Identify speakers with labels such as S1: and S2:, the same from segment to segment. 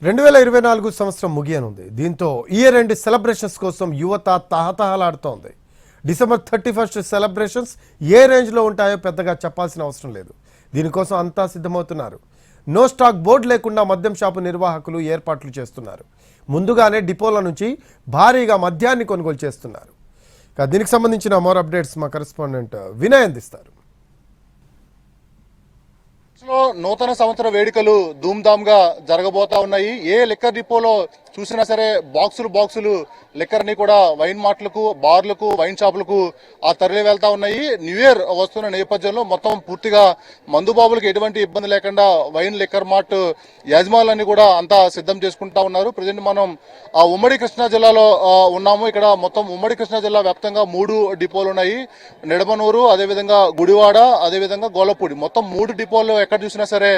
S1: 2024 సంవత్సరం ముగియనుంది. దీంతో year end celebrations కోసం యువత తహతహలాడుతోంది. డిసెంబర్ 31 సెలబ్రేషన్స్ ఏ రేంజ్లో ఉంటాయో పెద్దగా చెప్పాల్సిన అవసరం లేదు. దీనికోసం అంతా సిద్ధమవుతున్నారు. నో స్టాక్ బోర్డు లేకుండా మద్యం షాపు నిర్వాహకులు ఏర్పాట్లు చేస్తున్నారు. ముందుగానే డిపోల నుంచి భారీగా మద్యాన్ని కొనుగోలు చేస్తున్నారు. దీనికి సంబంధించిన మోర్ అప్డేట్స్ మా కరెస్పాండెంట్ వినయ్ అందిస్తారు.
S2: నూతన సంవత్సర వేడుకలు ధూమ్ధామ్ గా జరగబోతా ఉన్నాయి. ఏ లిక్కర్ డిపోలో చూసినా సరే బాక్సులు లిక్కర్ ని కూడా వైన్ మార్ట్లకు, బార్లకు, వైన్ షాపులకు తరలి వెళ్తా ఉన్నాయి. న్యూ ఇయర్ వస్తున్న నేపథ్యంలో మొత్తం పూర్తిగా మందుబాబులకు ఎటువంటి ఇబ్బంది లేకుండా వైన్ లిక్కర్ మార్ట్ యజమానులన్నీ కూడా అంతా సిద్ధం చేసుకుంటా ఉన్నారు. ప్రజెంట్ మనం ఉమ్మడి కృష్ణా జిల్లాలో ఉన్నాము. ఇక్కడ మొత్తం ఉమ్మడి కృష్ణా జిల్లా వ్యాప్తంగా 3 డిపోలు ఉన్నాయి. నిడమనూరు, అదేవిధంగా గుడివాడ, అదేవిధంగా గోలపూడి, మొత్తం 3 డిపోల్లో ఎక్కడ చూసినా సరే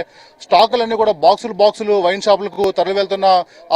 S2: స్టాకులన్నీ కూడా బాక్సులు వైన్ షాపులకు తరలి వెళ్తున్న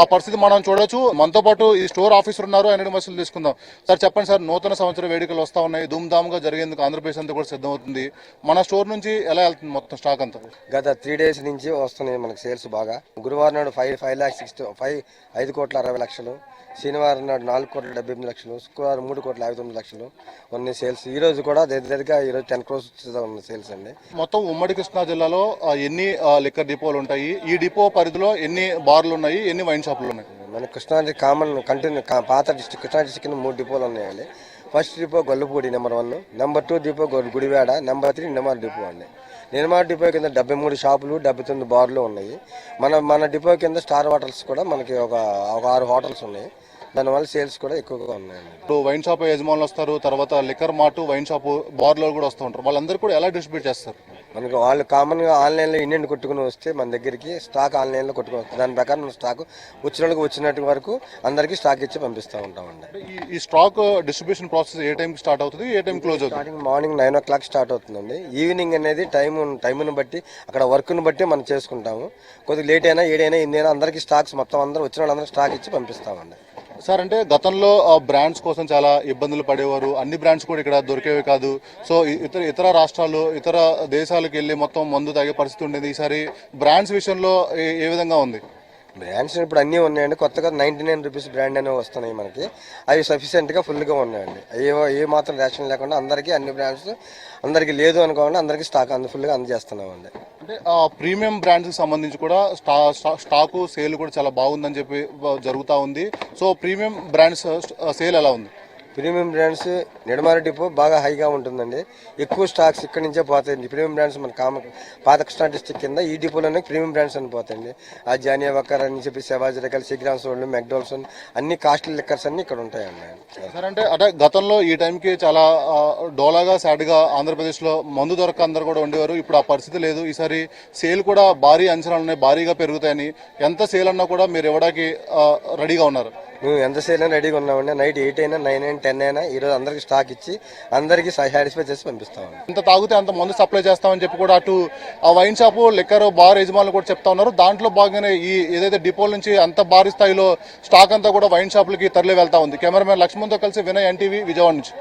S2: ఆ పరిస్థితి మనం చూడొచ్చు. మనతో పాటు ఈ స్టోర్ ఆఫీసర్ ఉన్నారు, ఆయన మసలు తీసుకుందాం. సార్ చెప్పండి సార్, నూతన సంవత్సర వేడుకలు వస్తా ఉన్నాయి, ధూమ్ధామ్ గా జరిగేందుకు ఆంధ్రప్రదేశ్ అంతా కూడా సిద్ధమవుతుంది. మన స్టోర్ నుంచి ఎలా వెళ్తుంది మొత్తం స్టాక్ అంతా?
S3: గత 3 days నుంచి వస్తున్నాయి మనకి సేల్స్ బాగా. గురువారం నాడు 5,60,00,000, శనివారం నాడు 4,78,00,000, శుక్రవారం 3,59,00,000 ఉన్నాయి సేల్స్. ఈ రోజు కూడా దగ్గరగా ఈ రోజు 10 crores ఉన్న సేల్స్ అండి.
S2: మొత్తం ఉమ్మడి కృష్ణా జిల్లాలో ఎన్ని లిక్కర్ డిపోలు ఉంటాయి? ఈ డిపో పరిధిలో ఎన్ని బార్లు ఉన్నాయి, ఎన్ని వైన్ షాపులు ఉన్నాయి?
S3: మన కృష్ణా కామన్ కంటిన్యూ పాత డిస్ట్రిక్ట్ కృష్ణా డిస్ట్రిక్ట్ 3 డిపోలు ఉన్నాయండి. First depot Gollapudi number 1, number 2 depot Gudivada, number 3 Nirmal depot అండి. నిర్మాల్ డిపో కింద 73 షాపులు, 79 బార్లు ఉన్నాయి. మన డిపో కింద స్టార్ హోటల్స్ కూడా మనకి ఒక 6 హోటల్స్ ఉన్నాయి. దానివల్ల సేల్స్ కూడా ఎక్కువగా ఉన్నాయండి.
S2: ఇప్పుడు వైన్ షాప్ యజమానులు వస్తారు, తర్వాత లిక్కర్ మార్ట్, వైన్ షాప్ బార్లో కూడా వస్తూ ఉంటారు. వాళ్ళందరూ కూడా ఎలా డిస్ట్రిబ్యూట్ చేస్తారు?
S3: మనకి వాళ్ళు కామన్గా ఆన్లైన్లో ఇండియన్ కొట్టుకుని వస్తే మన దగ్గరికి స్టాక్ ఆన్లైన్లో కొట్టుకుని వస్తుంది. దాని ప్రకారం స్టాక్ వచ్చిన వాళ్ళకి వచ్చినట్టు వరకు అందరికీ స్టాక్ ఇచ్చి పంపిస్తూ ఉంటామండి.
S2: ఈ స్టాక్ డిస్ట్రిబ్యూషన్ ప్రాసెస్ ఏ టైంకి స్టార్ట్ అవుతుంది, ఏ టైం క్లోజ్ అవుతుంది?
S3: స్టార్టింగ్ మార్నింగ్ 9 o'clock స్టార్ట్ అవుతుందండి. ఈవినింగ్ అనేది టైంను బట్టి, అక్కడ వర్క్ను బట్టి మనం చేసుకుంటాము. కొద్దిగా లేట్ అయినా, 7 అయినా, 8 అయినా అందరికీ స్టాక్స్ మొత్తం అందరూ వచ్చిన వాళ్ళందరూ స్టాక్ ఇచ్చి పంపిస్తామండి.
S2: సార్, అంటే గతంలో బ్రాండ్స్ కోసం చాలా ఇబ్బందులు పడేవారు. అన్ని బ్రాండ్స్ కూడా ఇక్కడ దొరికేవి కాదు. సో ఇతర రాష్ట్రాలు, ఇతర దేశాలకు వెళ్ళి మొత్తం మందు తాగే పరిస్థితి ఉండేది. ఈసారి బ్రాండ్స్ విషయంలో ఏ విధంగా ఉంది?
S3: బ్రాండ్స్ ఇప్పుడు అన్నీ ఉన్నాయండి. కొత్తగా 99 రూపీస్ బ్రాండ్ అనేవి వస్తున్నాయి మనకి. అవి సఫిషియెంట్గా ఫుల్గా ఉన్నాయండి. ఏ మాత్రం రేషన్ లేకుండా అందరికీ అన్ని బ్రాండ్స్ అందరికీ లేదు అనుకోకుండా అందరికీ స్టాక్ ఫుల్గా అందజేస్తున్నామండి.
S2: అంటే ప్రీమియం బ్రాండ్స్కి సంబంధించి కూడా స్టాకు సేల్ కూడా చాలా బాగుందని చెప్పి జరుగుతూ ఉంది. సో ప్రీమియం బ్రాండ్స్ సేల్ ఎలా ఉంది?
S3: ప్రీమియం బ్రాండ్స్ నిడమారి డిపో బాగా హైగా ఉంటుందండి. ఎక్కువ స్టాక్స్ ఇక్కడి నుంచే పోతాయండి. ప్రీమియం బ్రాండ్స్ మన పాత కృష్ణా డిస్ట్రిక్ట్ కింద ఈ డిపోలోనే ప్రీమియం బ్రాండ్స్ అని పోతాయండి. ఆ జానియా వక్కర్ అని చెప్పి, శివాజీ రికల్, సిగ్రామ్స్ రోడ్లు, మెక్డోల్స్ అన్ని కాస్ట్లీ లిక్కర్స్ అన్ని ఇక్కడ ఉంటాయండి.
S2: సార్, అంటే గతంలో ఈ టైంకి చాలా డోలాగా సాడ్గా ఆంధ్రప్రదేశ్లో మందు దొరక అందరు కూడా ఉండేవారు. ఇప్పుడు ఆ పరిస్థితి లేదు. ఈసారి సేల్ కూడా భారీ అంచనాలు ఉన్నాయి, భారీగా పెరుగుతాయని. ఎంత సేల్ అన్నా కూడా మీరు ఇవ్వడానికి రెడీగా ఉన్నారు?
S3: మేము ఎంత సేల్ అయినా రెడీగా ఉన్నామండి. నైట్ 8 అయినా, 9 అయినా, 10 అయినా ఈరోజు అందరికి స్టాక్ ఇచ్చి అందరికీ సాటిస్ఫై చేసి పంపిస్తామండి.
S2: ఎంత తాగితే అంత మందు సప్లై చేస్తామని చెప్పి కూడా అటు ఆ వైన్ షాపు, లిక్కర్ బార్ యజమానులు కూడా చెప్తా ఉన్నారు. దాంట్లో భాగంగానే ఈ ఏదైతే డిపోల నుంచి అంత భారీ స్థాయిలో స్టాక్ అంతా కూడా వైన్ షాపులకి తరలి వెళ్తా ఉంది. కెమెరామెన్ లక్ష్మణ్తో కలిసి వినయ్, NTV, విజయవాడ నుంచి.